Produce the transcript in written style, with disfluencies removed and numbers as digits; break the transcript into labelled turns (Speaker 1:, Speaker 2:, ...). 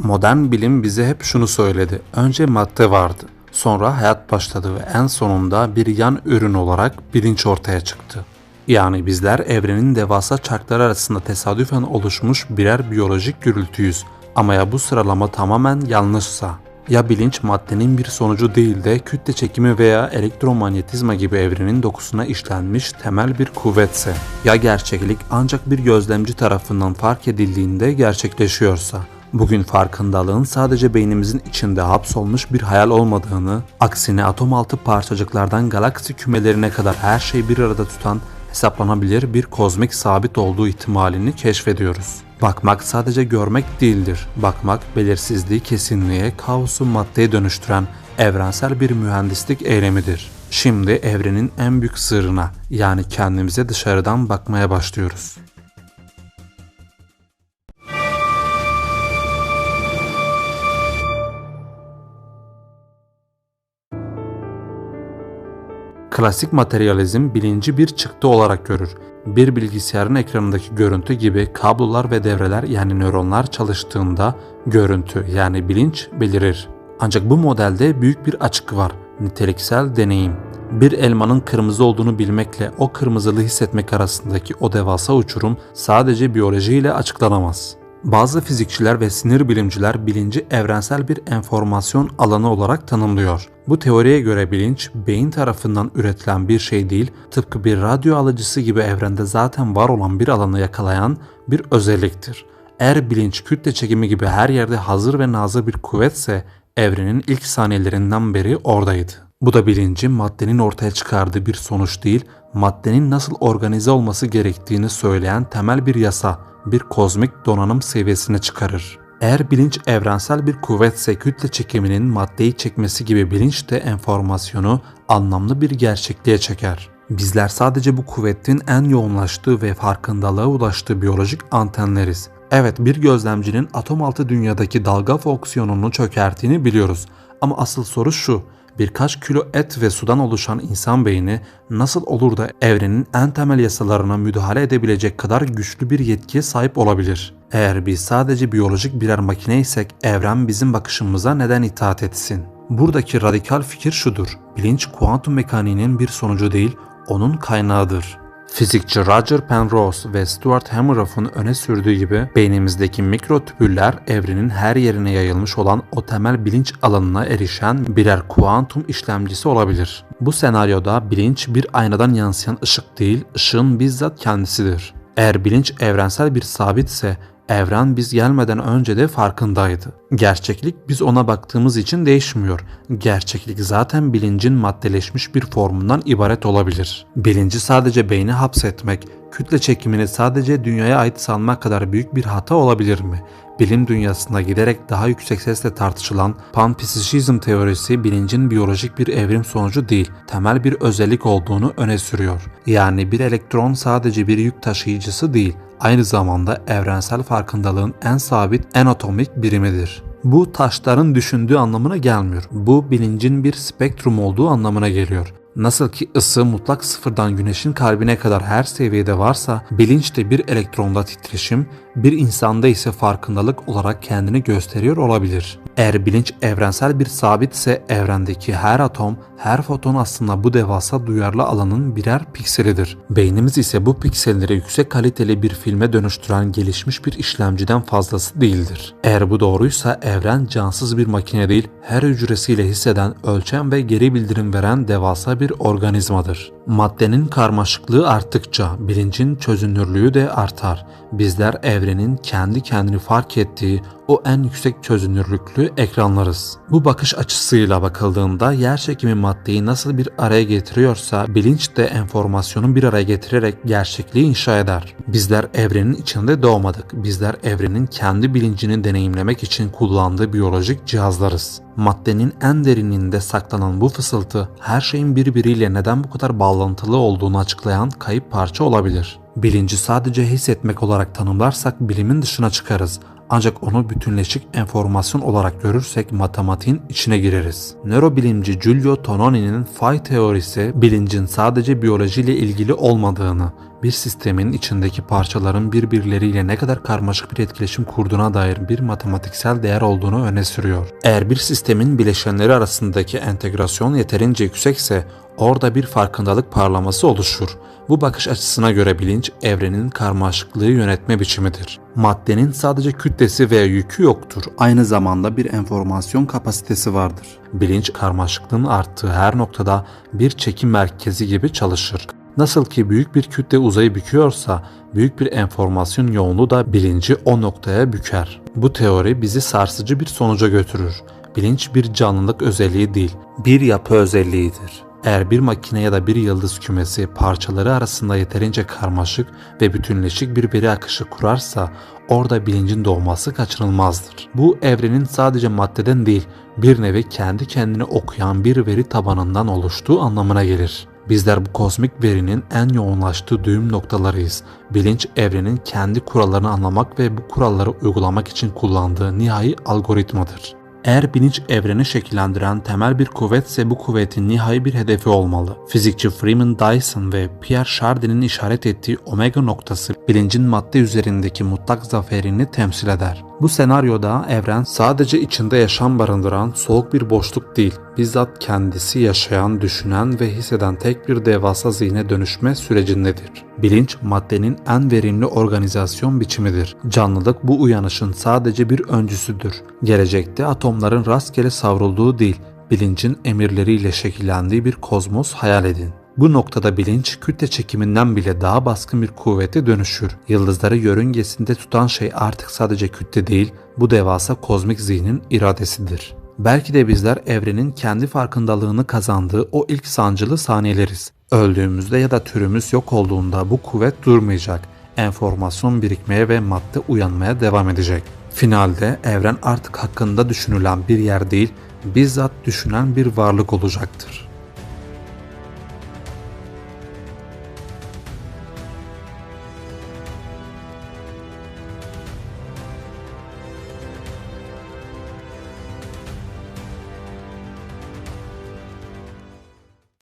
Speaker 1: Modern bilim bize hep şunu söyledi. Önce madde vardı. Sonra hayat başladı ve en sonunda bir yan ürün olarak bilinç ortaya çıktı. Yani bizler evrenin devasa çarkları arasında tesadüfen oluşmuş birer biyolojik gürültüyüz. Ama ya bu sıralama tamamen yanlışsa? Ya bilinç maddenin bir sonucu değil de kütle çekimi veya elektromanyetizma gibi evrenin dokusuna işlenmiş temel bir kuvvetse? Ya gerçeklik ancak bir gözlemci tarafından fark edildiğinde gerçekleşiyorsa? Bugün farkındalığın sadece beynimizin içinde hapsolmuş bir hayal olmadığını, aksine atom altı parçacıklardan galaksi kümelerine kadar her şeyi bir arada tutan hesaplanabilir bir kozmik sabit olduğu ihtimalini keşfediyoruz. Bakmak sadece görmek değildir. Bakmak belirsizliği kesinliğe, kaosu maddeye dönüştüren evrensel bir mühendislik eylemidir. Şimdi evrenin en büyük sırrına, yani kendimize dışarıdan bakmaya başlıyoruz. Klasik materyalizm bilinci bir çıktı olarak görür. Bir bilgisayarın ekranındaki görüntü gibi kablolar ve devreler yani nöronlar çalıştığında görüntü yani bilinç belirir. Ancak bu modelde büyük bir açık var. Niteliksel deneyim. Bir elmanın kırmızı olduğunu bilmekle o kırmızılığı hissetmek arasındaki o devasa uçurum sadece biyolojiyle açıklanamaz. Bazı fizikçiler ve sinir bilimciler bilinci evrensel bir enformasyon alanı olarak tanımlıyor. Bu teoriye göre bilinç, beyin tarafından üretilen bir şey değil, tıpkı bir radyo alıcısı gibi evrende zaten var olan bir alanı yakalayan bir özelliktir. Eğer bilinç kütle çekimi gibi her yerde hazır ve nazır bir kuvvetse, evrenin ilk saniyelerinden beri oradaydı. Bu da bilincin maddenin ortaya çıkardığı bir sonuç değil, maddenin nasıl organize olması gerektiğini söyleyen temel bir yasa, bir kozmik donanım seviyesine çıkarır. Eğer bilinç evrensel bir kuvvetse kütle çekiminin maddeyi çekmesi gibi bilinç de enformasyonu anlamlı bir gerçekliğe çeker. Bizler sadece bu kuvvetin en yoğunlaştığı ve farkındalığa ulaştığı biyolojik antenleriz. Evet, bir gözlemcinin atom altı dünyadaki dalga fonksiyonunu çökerttiğini biliyoruz. Ama asıl soru şu: birkaç kilo et ve sudan oluşan insan beyni nasıl olur da evrenin en temel yasalarına müdahale edebilecek kadar güçlü bir yetkiye sahip olabilir? Eğer biz sadece biyolojik birer makineysek evren bizim bakışımıza neden itaat etsin? Buradaki radikal fikir şudur: bilinç kuantum mekaniğinin bir sonucu değil, onun kaynağıdır. Fizikçi Roger Penrose ve Stuart Hameroff'un öne sürdüğü gibi beynimizdeki mikrotübüller evrenin her yerine yayılmış olan o temel bilinç alanına erişen birer kuantum işlemcisi olabilir. Bu senaryoda bilinç bir aynadan yansıyan ışık değil, ışığın bizzat kendisidir. Eğer bilinç evrensel bir sabitse, evren biz gelmeden önce de farkındaydı. Gerçeklik biz ona baktığımız için değişmiyor. Gerçeklik zaten bilincin maddeleşmiş bir formundan ibaret olabilir. Bilinci sadece beyne hapsetmek, kütle çekimini sadece dünyaya ait sanmak kadar büyük bir hata olabilir mi? Bilim dünyasında giderek daha yüksek sesle tartışılan panpsişizm teorisi bilincin biyolojik bir evrim sonucu değil, temel bir özellik olduğunu öne sürüyor. Yani bir elektron sadece bir yük taşıyıcısı değil, aynı zamanda evrensel farkındalığın en sabit, en atomik birimidir. Bu taşların düşündüğü anlamına gelmiyor. Bu bilincin bir spektrum olduğu anlamına geliyor. Nasıl ki ısı mutlak sıfırdan güneşin kalbine kadar her seviyede varsa, bilinç de bir elektronda titreşim, bir insanda ise farkındalık olarak kendini gösteriyor olabilir. Eğer bilinç evrensel bir sabitse evrendeki her atom, her foton aslında bu devasa duyarlı alanın birer pikselidir. Beynimiz ise bu pikselleri yüksek kaliteli bir filme dönüştüren gelişmiş bir işlemciden fazlası değildir. Eğer bu doğruysa evren cansız bir makine değil, her hücresiyle hisseden, ölçen ve geri bildirim veren devasa bir organizmadır. Maddenin karmaşıklığı arttıkça bilincin çözünürlüğü de artar. Bizler evrenin kendi kendini fark ettiği o en yüksek çözünürlüklü ekranlarız. Bu bakış açısıyla bakıldığında yerçekimi maddeyi nasıl bir araya getiriyorsa bilinç de enformasyonu bir araya getirerek gerçekliği inşa eder. Bizler evrenin içinde doğmadık. Bizler evrenin kendi bilincini deneyimlemek için kullandığı biyolojik cihazlarız. Maddenin en derinliğinde saklanan bu fısıltı her şeyin birbiriyle neden bu kadar bağlantılı olduğunu açıklayan kayıp parça olabilir. Bilinci sadece hissetmek olarak tanımlarsak bilimin dışına çıkarız. Ancak onu bütünleşik enformasyon olarak görürsek matematiğin içine gireriz. Nörobilimci Giulio Tononi'nin fay teorisi bilincin sadece biyolojiyle ilgili olmadığını, bir sistemin içindeki parçaların birbirleriyle ne kadar karmaşık bir etkileşim kurduğuna dair bir matematiksel değer olduğunu öne sürüyor. Eğer bir sistemin bileşenleri arasındaki entegrasyon yeterince yüksekse orada bir farkındalık parlaması oluşur. Bu bakış açısına göre bilinç evrenin karmaşıklığı yönetme biçimidir. Maddenin sadece kütlesi veya yükü yoktur. Aynı zamanda bir enformasyon kapasitesi vardır. Bilinç karmaşıklığın arttığı her noktada bir çekim merkezi gibi çalışır. Nasıl ki büyük bir kütle uzayı büküyorsa, büyük bir enformasyon yoğunluğu da bilinci o noktaya büker. Bu teori bizi sarsıcı bir sonuca götürür. Bilinç bir canlılık özelliği değil, bir yapı özelliğidir. Eğer bir makine ya da bir yıldız kümesi parçaları arasında yeterince karmaşık ve bütünleşik bir veri akışı kurarsa orada bilincin doğması kaçınılmazdır. Bu evrenin sadece maddeden değil, bir nevi kendi kendini okuyan bir veri tabanından oluştuğu anlamına gelir. Bizler bu kozmik verinin en yoğunlaştığı düğüm noktalarıyız. Bilinç evrenin kendi kurallarını anlamak ve bu kuralları uygulamak için kullandığı nihai algoritmadır. Eğer bilinç evreni şekillendiren temel bir kuvvetse bu kuvvetin nihai bir hedefi olmalı. Fizikçi Freeman Dyson ve Pierre Chardin'in işaret ettiği omega noktası bilincin madde üzerindeki mutlak zaferini temsil eder. Bu senaryoda evren sadece içinde yaşam barındıran soğuk bir boşluk değil, bizzat kendisi yaşayan, düşünen ve hisseden tek bir devasa zihne dönüşme sürecindedir. Bilinç maddenin en verimli organizasyon biçimidir. Canlılık bu uyanışın sadece bir öncüsüdür. Gelecekte atomların rastgele savrulduğu değil, bilincin emirleriyle şekillendiği bir kozmos hayal edin. Bu noktada bilinç kütle çekiminden bile daha baskın bir kuvvete dönüşür. Yıldızları yörüngesinde tutan şey artık sadece kütle değil, bu devasa kozmik zihnin iradesidir. Belki de bizler evrenin kendi farkındalığını kazandığı o ilk sancılı saniyeleriz. Öldüğümüzde ya da türümüz yok olduğunda bu kuvvet durmayacak. Enformasyon birikmeye ve madde uyanmaya devam edecek. Finalde evren artık hakkında düşünülen bir yer değil, bizzat düşünen bir varlık olacaktır.